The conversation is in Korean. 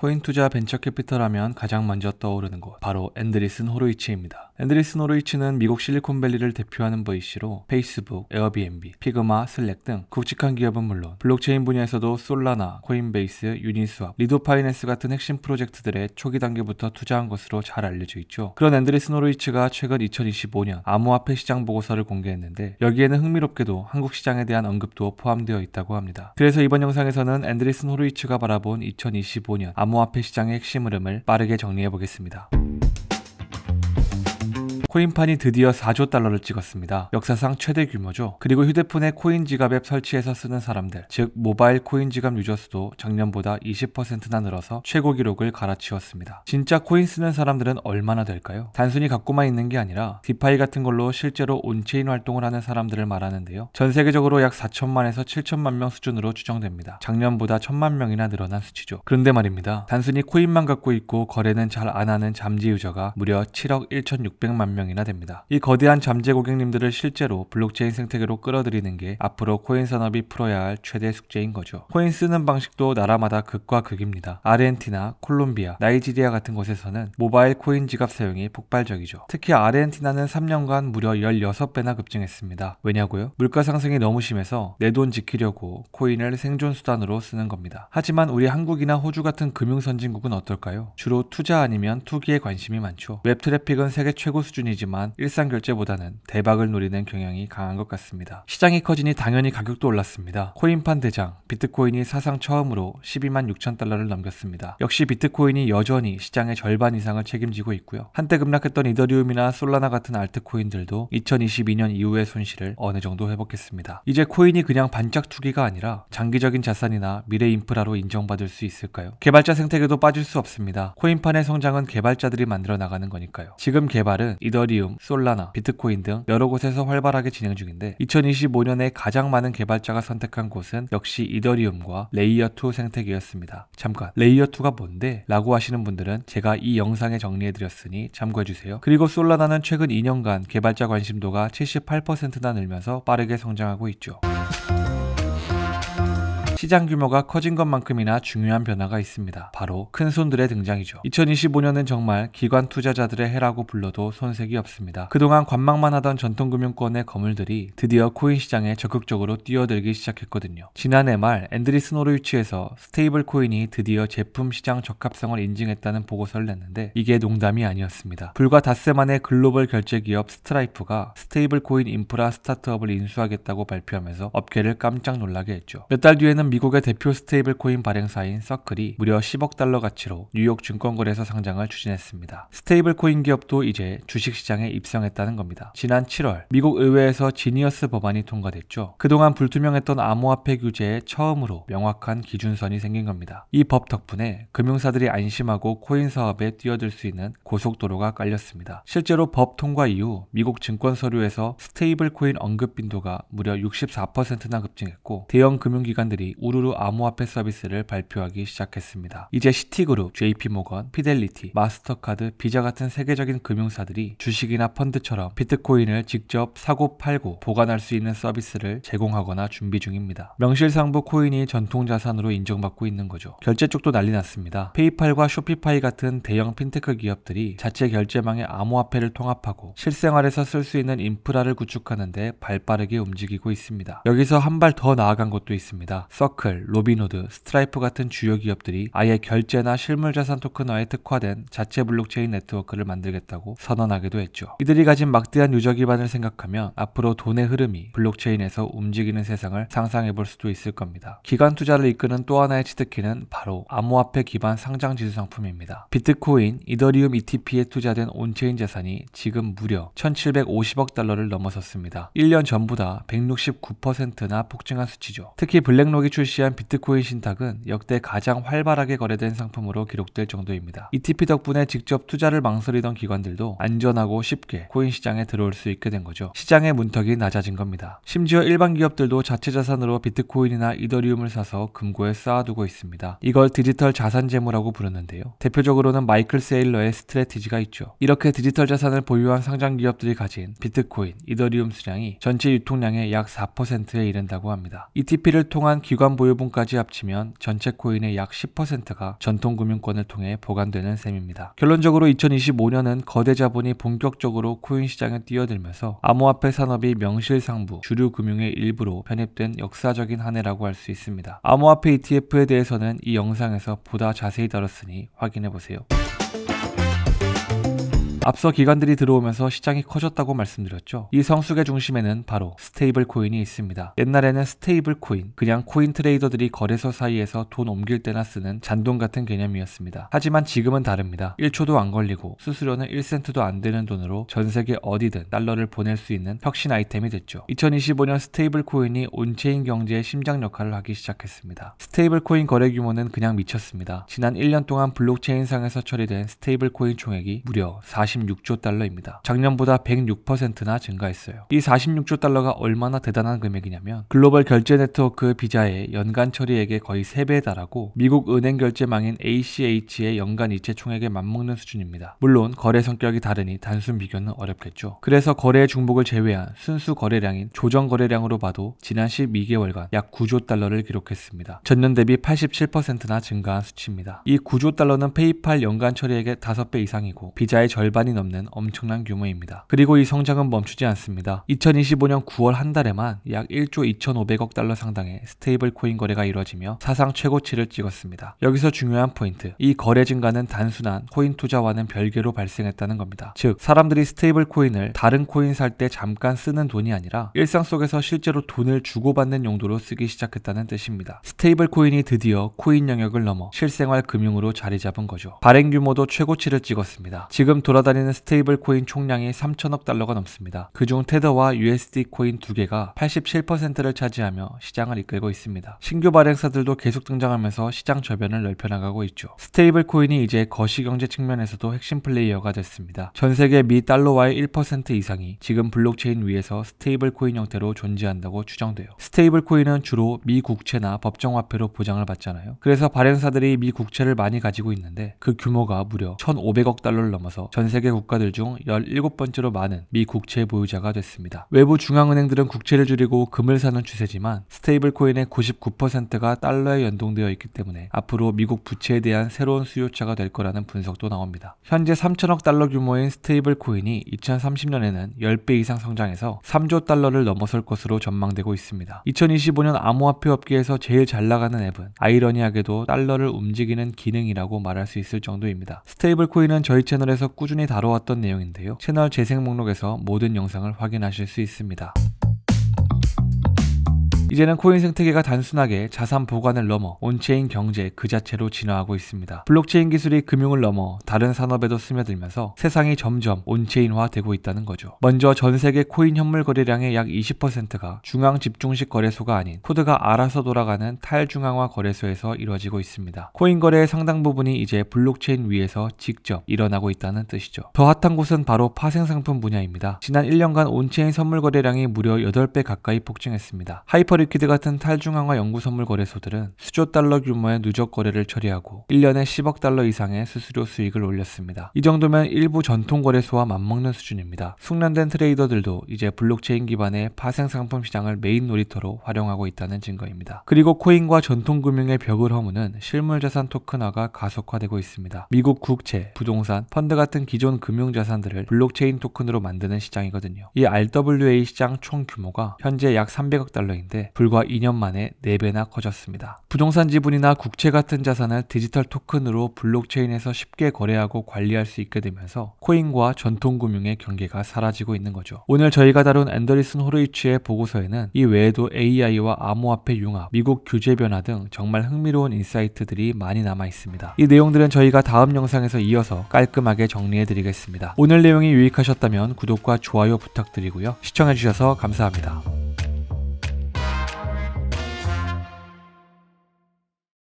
코인 투자 벤처 캐피털 하면 가장 먼저 떠오르는 곳, 바로 앤드리슨 호로위츠입니다. 앤드리슨 호로위츠는 미국 실리콘밸리를 대표하는 VC로 페이스북, 에어비앤비, 피그마, 슬랙 등 굵직한 기업은 물론 블록체인 분야에서도 솔라나, 코인베이스, 유니스왑, 리도파이낸스 같은 핵심 프로젝트들의 초기 단계부터 투자한 것으로 잘 알려져 있죠. 그런 앤드리슨 호로위츠가 최근 2025년 암호화폐 시장 보고서를 공개했는데 여기에는 흥미롭게도 한국 시장에 대한 언급도 포함되어 있다고 합니다. 그래서 이번 영상에서는 앤드리슨 호로위츠가 바라본 2025년 암호화폐 시장의 핵심 흐름을 빠르게 정리해 보겠습니다. 코인판이 드디어 4조 달러를 찍었습니다. 역사상 최대 규모죠. 그리고 휴대폰에 코인 지갑 앱 설치해서 쓰는 사람들, 즉 모바일 코인 지갑 유저 수도 작년보다 20%나 늘어서 최고 기록을 갈아치웠습니다. 진짜 코인 쓰는 사람들은 얼마나 될까요? 단순히 갖고만 있는 게 아니라 디파이 같은 걸로 실제로 온체인 활동을 하는 사람들을 말하는데요. 전 세계적으로 약 4천만에서 7천만 명 수준으로 추정됩니다. 작년보다 1천만 명이나 늘어난 수치죠. 그런데 말입니다. 단순히 코인만 갖고 있고 거래는 잘 안 하는 잠재 유저가 무려 7억 1,600만 명 이나 됩니다. 이 거대한 잠재 고객님들을 실제로 블록체인 생태계로 끌어들이는 게 앞으로 코인 산업이 풀어야 할 최대 숙제인 거죠. 코인 쓰는 방식도 나라마다 극과 극입니다. 아르헨티나, 콜롬비아, 나이지리아 같은 곳에서는 모바일 코인 지갑 사용이 폭발적이죠. 특히 아르헨티나는 3년간 무려 16배나 급증했습니다. 왜냐고요? 물가 상승이 너무 심해서 내 돈 지키려고 코인을 생존 수단으로 쓰는 겁니다. 하지만 우리 한국이나 호주 같은 금융 선진국은 어떨까요? 주로 투자 아니면 투기에 관심이 많죠. 웹 트래픽은 세계 최고 수준이 지만 일상 결제보다는 대박을 노리는 경향이 강한 것 같습니다. 시장이 커지니 당연히 가격도 올랐습니다. 코인판 대장 비트코인이 사상 처음으로 12만 6천 달러를 넘겼습니다. 역시 비트코인이 여전히 시장의 절반 이상을 책임지고 있고요. 한때 급락했던 이더리움이나 솔라나 같은 알트코인들도 2022년 이후의 손실을 어느 정도 회복했습니다. 이제 코인이 그냥 반짝 투기가 아니라 장기적인 자산이나 미래 인프라로 인정받을 수 있을까요? 개발자 생태계도 빠질 수 없습니다. 코인판의 성장은 개발자들이 만들어 나가는 거니까요. 지금 개발은 이더리움, 솔라나, 비트코인 등 여러 곳에서 활발하게 진행 중인데 2025년에 가장 많은 개발자가 선택한 곳은 역시 이더리움과 레이어2 생태계였습니다. 잠깐, 레이어2가 뭔데? 라고 하시는 분들은 제가 이 영상에 정리해드렸으니 참고해주세요. 그리고 솔라나는 최근 2년간 개발자 관심도가 78%나 늘면서 빠르게 성장하고 있죠. 시장 규모가 커진 것만큼이나 중요한 변화가 있습니다. 바로 큰손들의 등장이죠. 2025년은 정말 기관 투자자들의 해라고 불러도 손색이 없습니다. 그동안 관망만 하던 전통금융권의 거물들이 드디어 코인 시장에 적극적으로 뛰어들기 시작했거든요. 지난해 말 앤드리슨 호로위츠에서 스테이블 코인이 드디어 제품 시장 적합성을 인증했다는 보고서를 냈는데 이게 농담이 아니었습니다. 불과 닷새 만에 글로벌 결제 기업 스트라이프가 스테이블 코인 인프라 스타트업을 인수하겠다고 발표하면서 업계를 깜짝 놀라게 했죠. 몇 달 뒤에는 미국의 대표 스테이블 코인 발행사인 서클이 무려 10억 달러 가치로 뉴욕 증권거래소 상장을 추진했습니다. 스테이블 코인 기업도 이제 주식시장에 입성했다는 겁니다. 지난 7월 미국 의회에서 지니어스 법안이 통과됐죠. 그동안 불투명했던 암호화폐 규제에 처음으로 명확한 기준선이 생긴 겁니다. 이 법 덕분에 금융사들이 안심하고 코인 사업에 뛰어들 수 있는 고속도로가 깔렸습니다. 실제로 법 통과 이후 미국 증권 서류에서 스테이블 코인 언급 빈도가 무려 64%나 급증했고 대형 금융기관들이 우르르 암호화폐 서비스를 발표하기 시작했습니다. 이제 시티그룹, JP모건, 피델리티, 마스터카드, 비자 같은 세계적인 금융사들이 주식이나 펀드처럼 비트코인을 직접 사고 팔고 보관할 수 있는 서비스를 제공하거나 준비 중입니다. 명실상부 코인이 전통자산으로 인정받고 있는 거죠. 결제 쪽도 난리 났습니다. 페이팔과 쇼피파이 같은 대형 핀테크 기업들이 자체 결제망에 암호화폐를 통합하고 실생활에서 쓸 수 있는 인프라를 구축하는 데 발빠르게 움직이고 있습니다. 여기서 한 발 더 나아간 것도 있습니다. 서클, 로빈후드, 스트라이프 같은 주요 기업들이 아예 결제나 실물자산 토큰화에 특화된 자체 블록체인 네트워크를 만들겠다고 선언하기도 했죠. 이들이 가진 막대한 유저 기반을 생각하면 앞으로 돈의 흐름이 블록체인에서 움직이는 세상을 상상해볼 수도 있을 겁니다. 기관 투자를 이끄는 또 하나의 치트키는 바로 암호화폐 기반 상장 지수 상품입니다. 비트코인, 이더리움 ETP에 투자된 온체인 자산이 지금 무려 1,750억 달러를 넘어섰습니다. 1년 전보다 169%나 폭증한 수치죠. 특히 블랙록이 출시한 비트코인 신탁은 역대 가장 활발하게 거래된 상품으로 기록될 정도입니다. ETP 덕분에 직접 투자를 망설이던 기관들도 안전하고 쉽게 코인 시장에 들어올 수 있게 된 거죠. 시장의 문턱이 낮아진 겁니다. 심지어 일반 기업들도 자체 자산으로 비트코인이나 이더리움을 사서 금고에 쌓아두고 있습니다. 이걸 디지털 자산 재무라고 부르는데요. 대표적으로는 마이클 세일러의 스트래티지가 있죠. 이렇게 디지털 자산을 보유한 상장 기업들이 가진 비트코인, 이더리움 수량이 전체 유통량의 약 4%에 이른다고 합니다. ETP를 통한 기관 주간 보유분까지 합치면 전체 코인의 약 10%가 전통금융권을 통해 보관되는 셈입니다. 결론적으로 2025년은 거대 자본이 본격적으로 코인 시장에 뛰어들면서 암호화폐 산업이 명실상부 주류 금융의 일부로 편입된 역사적인 한 해라고 할 수 있습니다. 암호화폐 ETF에 대해서는 이 영상에서 보다 자세히 다뤘으니 확인해보세요. 앞서 기관들이 들어오면서 시장이 커졌다고 말씀드렸죠. 이 성숙의 중심에는 바로 스테이블 코인이 있습니다. 옛날에는 스테이블 코인, 그냥 코인 트레이더들이 거래소 사이에서 돈 옮길 때나 쓰는 잔돈 같은 개념이었습니다. 하지만 지금은 다릅니다. 1초도 안 걸리고 수수료는 1센트도 안 되는 돈으로 전 세계 어디든 달러를 보낼 수 있는 혁신 아이템이 됐죠. 2025년 스테이블 코인이 온체인 경제의 심장 역할을 하기 시작했습니다. 스테이블 코인 거래 규모는 그냥 미쳤습니다. 지난 1년 동안 블록체인상에서 처리된 스테이블 코인 총액이 무려 46조 달러입니다. 작년보다 106%나 증가했어요. 이 46조 달러가 얼마나 대단한 금액이냐면 글로벌 결제 네트워크 비자의 연간 처리액의 거의 3배에 달하고 미국 은행 결제망인 ACH의 연간 이체 총액에 맞먹는 수준입니다. 물론 거래 성격이 다르니 단순 비교는 어렵겠죠. 그래서 거래의 중복을 제외한 순수 거래량인 조정 거래량으로 봐도 지난 12개월간 약 9조 달러를 기록했습니다. 전년 대비 87%나 증가한 수치입니다. 이 9조 달러는 페이팔 연간 처리액의 5배 이상이고 비자의 절반이 넘는 엄청난 규모입니다. 그리고 이 성장은 멈추지 않습니다. 2025년 9월 한 달에만 약 1조 2,500억 달러 상당의 스테이블 코인 거래가 이루어지며 사상 최고치를 찍었습니다. 여기서 중요한 포인트, 이 거래 증가는 단순한 코인 투자와는 별개로 발생했다는 겁니다. 즉, 사람들이 스테이블 코인을 다른 코인 살 때 잠깐 쓰는 돈이 아니라 일상 속에서 실제로 돈을 주고받는 용도로 쓰기 시작했다는 뜻입니다. 스테이블 코인이 드디어 코인 영역을 넘어 실생활 금융으로 자리 잡은 거죠. 발행 규모도 최고치를 찍었습니다. 지금 돌아다니는 스테이블 코인 총량이 3천억 달러가 넘습니다. 그중 테더와 USD 코인 2개가 87%를 차지하며 시장을 이끌고 있습니다. 신규 발행사들도 계속 등장하면서 시장 저변을 넓혀나가고 있죠. 스테이블 코인이 이제 거시경제 측면에서도 핵심 플레이어가 됐습니다. 전 세계 미 달러화의 1% 이상이 지금 블록체인 위에서 스테이블 코인 형태로 존재한다고 추정돼요. 스테이블 코인은 주로 미 국채나 법정화폐로 보장을 받잖아요. 그래서 발행사들이 미 국채를 많이 가지고 있는데 그 규모가 무려 1,500억 달러를 넘어서 전 세계 국가들 중 17번째로 많은 미 국채 보유자가 됐습니다. 외부 중앙은행들은 국채를 줄이고 금을 사는 추세지만 스테이블 코인의 99%가 달러에 연동되어 있기 때문에 앞으로 미국 부채에 대한 새로운 수요처가 될 거라는 분석도 나옵니다. 현재 3천억 달러 규모인 스테이블 코인이 2030년에는 10배 이상 성장해서 3조 달러를 넘어설 것으로 전망되고 있습니다. 2025년 암호화폐 업계에서 제일 잘 나가는 앱은 아이러니하게도 달러를 움직이는 기능이라고 말할 수 있을 정도입니다. 스테이블 코인은 저희 채널에서 꾸준히 다뤄왔던 내용인데요. 채널 재생 목록에서 모든 영상을 확인하실 수 있습니다. 이제는 코인 생태계가 단순하게 자산 보관을 넘어 온체인 경제 그 자체로 진화하고 있습니다. 블록체인 기술이 금융을 넘어 다른 산업에도 스며들면서 세상이 점점 온체인화되고 있다는 거죠. 먼저 전 세계 코인 현물 거래량의 약 20%가 중앙 집중식 거래소가 아닌 코드가 알아서 돌아가는 탈중앙화 거래소에서 이루어지고 있습니다. 코인 거래의 상당 부분이 이제 블록체인 위에서 직접 일어나고 있다는 뜻이죠. 더 핫한 곳은 바로 파생상품 분야입니다. 지난 1년간 온체인 선물 거래량이 무려 8배 가까이 폭증했습니다. 하이퍼리퀴드 같은 탈중앙화 연구 선물 거래소들은 수조 달러 규모의 누적 거래를 처리하고 1년에 10억 달러 이상의 수수료 수익을 올렸습니다. 이 정도면 일부 전통 거래소와 맞먹는 수준입니다. 숙련된 트레이더들도 이제 블록체인 기반의 파생상품 시장을 메인 놀이터로 활용하고 있다는 증거입니다. 그리고 코인과 전통 금융의 벽을 허무는 실물자산 토큰화가 가속화되고 있습니다. 미국 국채, 부동산, 펀드 같은 기존 금융자산들을 블록체인 토큰으로 만드는 시장이거든요. 이 RWA 시장 총 규모가 현재 약 300억 달러인데 불과 2년 만에 4배나 커졌습니다. 부동산 지분이나 국채 같은 자산을 디지털 토큰으로 블록체인에서 쉽게 거래하고 관리할 수 있게 되면서 코인과 전통 금융의 경계가 사라지고 있는 거죠. 오늘 저희가 다룬 앤더리슨 호로이츠의 보고서에는 이 외에도 AI와 암호화폐 융합, 미국 규제 변화 등 정말 흥미로운 인사이트들이 많이 남아 있습니다. 이 내용들은 저희가 다음 영상에서 이어서 깔끔하게 정리해드리겠습니다. 오늘 내용이 유익하셨다면 구독과 좋아요 부탁드리고요. 시청해주셔서 감사합니다.